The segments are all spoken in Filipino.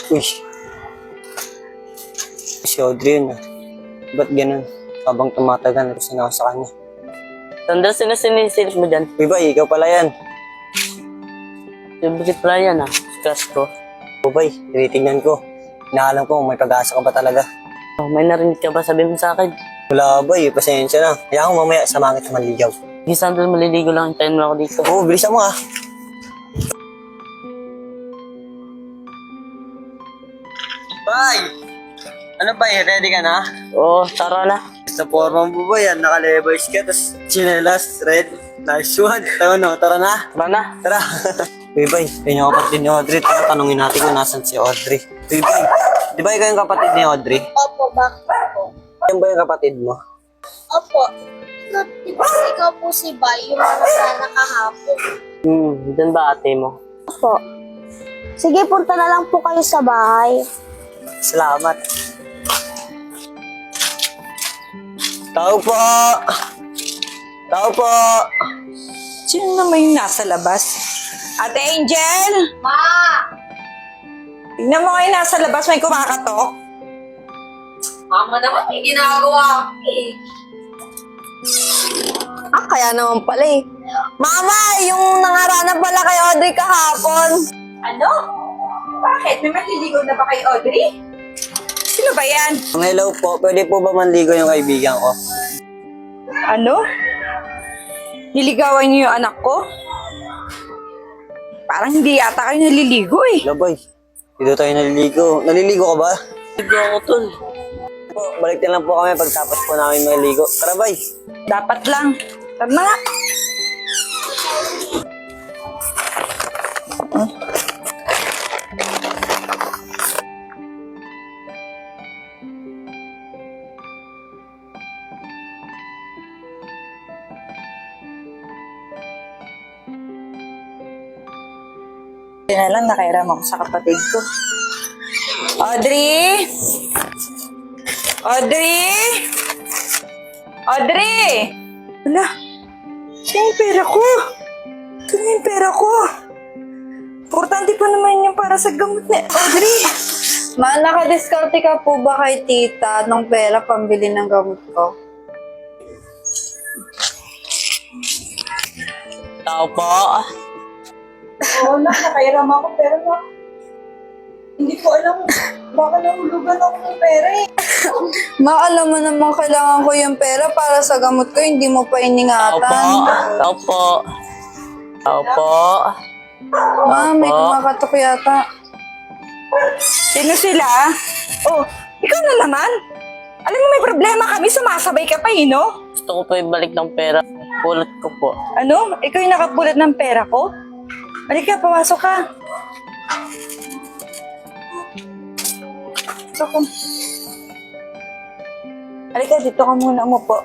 Uy. Si Audrey yun ah. Ba't ganun? Habang tumatagal, gusto na ako sa kanya. Sandal, sinisinis mo dyan. Uy, bay, ikaw pala yan. Siyempre pala yan ah. Crush ko. O bay, tinitingnan ko. Inaalam ko kung may pag-asa ka ba talaga. Oh, may narinig ka ba sabihin mo sa akin? Wala bay, pasensya na. Kaya ako mamaya samahan kita manligaw. Hindi, Sandal, maliligo lang. Hintayin mo ako dito. Oo, bilisan mo ah. Bay! Ano ba ready ka na? Oo, tara na. Sa forma mo ba yan? Naka-levers ka, tapos chinelas, red. Nice one. Tara na. Tara na. Tara. Uy, bay, yun yung kapatid ni Audrey. Tara, tanungin natin kung nasan si Audrey. Uy, bay, di ba ikaw yung kapatid ni Audrey? Opo, bakit po? Yan ba yung kapatid mo? Opo. Di ba ikaw po si Bay, yung mga kahapon? Dyan ba ate mo? Opo. Sige, punta na lang po kayo sa bahay. Salamat. Tao po! Tao po! Sino naman yung nasa labas? Ate Angel! Ma! Tignan mo kayo nasa labas, may kumakatok. Mama naman, may ginagawa ako eh. Kaya naman pala eh. Mama, yung nangarana pala kay Audrey kahapon. Ano? Bakit? May maliligaw na ba kay Audrey? Sino ba yan? Hello po, pwede po ba manligo yung kaibigan ko? Ano? Niligawan niyo yung anak ko? Parang hindi yata kayo naliligo eh. Hello, boy. Dito tayo naliligo. Naliligo ka ba? Ligo ako, tol. Po, balik na lang po kami pagtapos po namin maligo. Tara, bay. Dapat lang. Tara na nga. Kaya na lang nakairam ako sa kapatid ko. Audrey! Audrey! Audrey! Wala. Saan yung pera ko? Saan yung pera ko? Importante pa naman yung para sa gamot ni Audrey. Ma, nakadiskarte ka po ba kay tita ng pera pambili ng gamot ko? Tao po. Oo, nakairam ako pero hindi ko alam baka nahulugan ako ng pera eh. Ma, alam mo naman kailangan ko yung pera para sa gamot ko, hindi mo pa Tao po. iningatan. Tao po. Tao po. Ma, may kumakatok yata. Sino sila? Oh, ikaw na naman. Alam mo may problema kami, sumasabay ka pa eh, no? Gusto ko po ibalik ng pera. Pulot ko po. Ano? Ikaw yung nakapulat ng pera ko? Halika, pawasok ka. Pasok ka. Halika, dito ka muna umupo.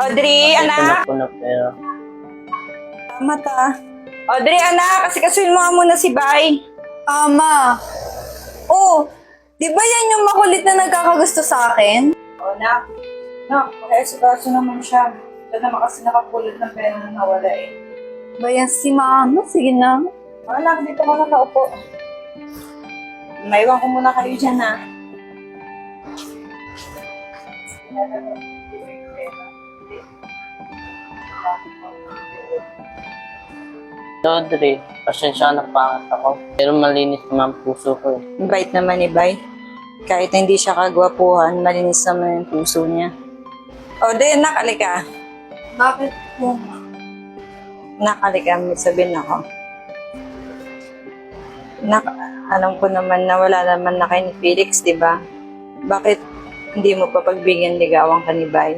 Audrey, Ito anak! na po na pera. Tama ta. Audrey, anak! Kasi kasuin mo nga muna si Bay. Ma. Oh, di ba yan yung makulit na nagkakagusto sa akin? Oo, nak. Nak, pakiasikaso naman siya. Siya naman kasi nakapulat ng pera na nawala eh. Ba yan si mama? Sige na. Anak, dito ka na naupo. Maiwan ko muna kayo dyan, ha? Audrey, pasensya na pangat ako. Pero malinis naman ang puso ko eh. Bait naman ni Bay. Kahit na hindi siya kagwapuhan, malinis naman yung puso niya. Audrey, anak, alika. Bakit po? Nakalika, may sabihin ako. Alam ko naman na wala naman na kayo ni Felix, di ba? Bakit hindi mo pa pagbigyan ligawan ka ni Bay?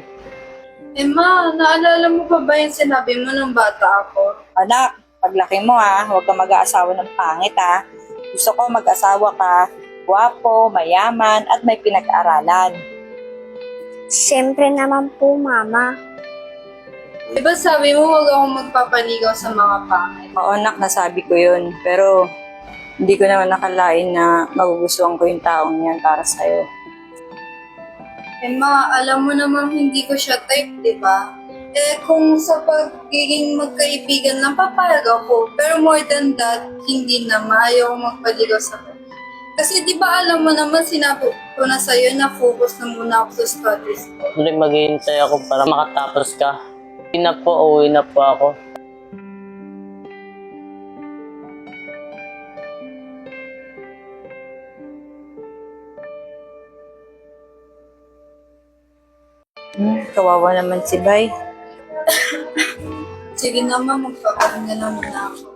Ma, naalala mo pa ba yung sinabi mo nung bata ako? Anak, paglaki mo ha, huwag ka mag-aasawa ng pangit ha. Gusto ko mag-asawa ka, gwapo, mayaman, at may pinag-aralan. Siyempre naman po, Mama. Di ba sabi mo huwag akong magpapaligaw sa mga pangit? Oo, anak, nasabi ko yun. Pero hindi ko naman nakalain na magugustuhan ko yung taong yan para sa'yo. Ma, alam mo namang hindi ko siya type, di ba? Kung sa pagiging magkaibigan lang, papayag ako. Pero more than that, hindi na. Ayaw magpaligaw sa kanya. Kasi di ba alam mo naman, sinabi ko na sa'yo na focus na muna ako sa studies ko. Audrey, maghihintay ako para makatapos ka. Uwi na po ako. Kawawa naman si Bay. Sige naman, magpapahinga na muna ako.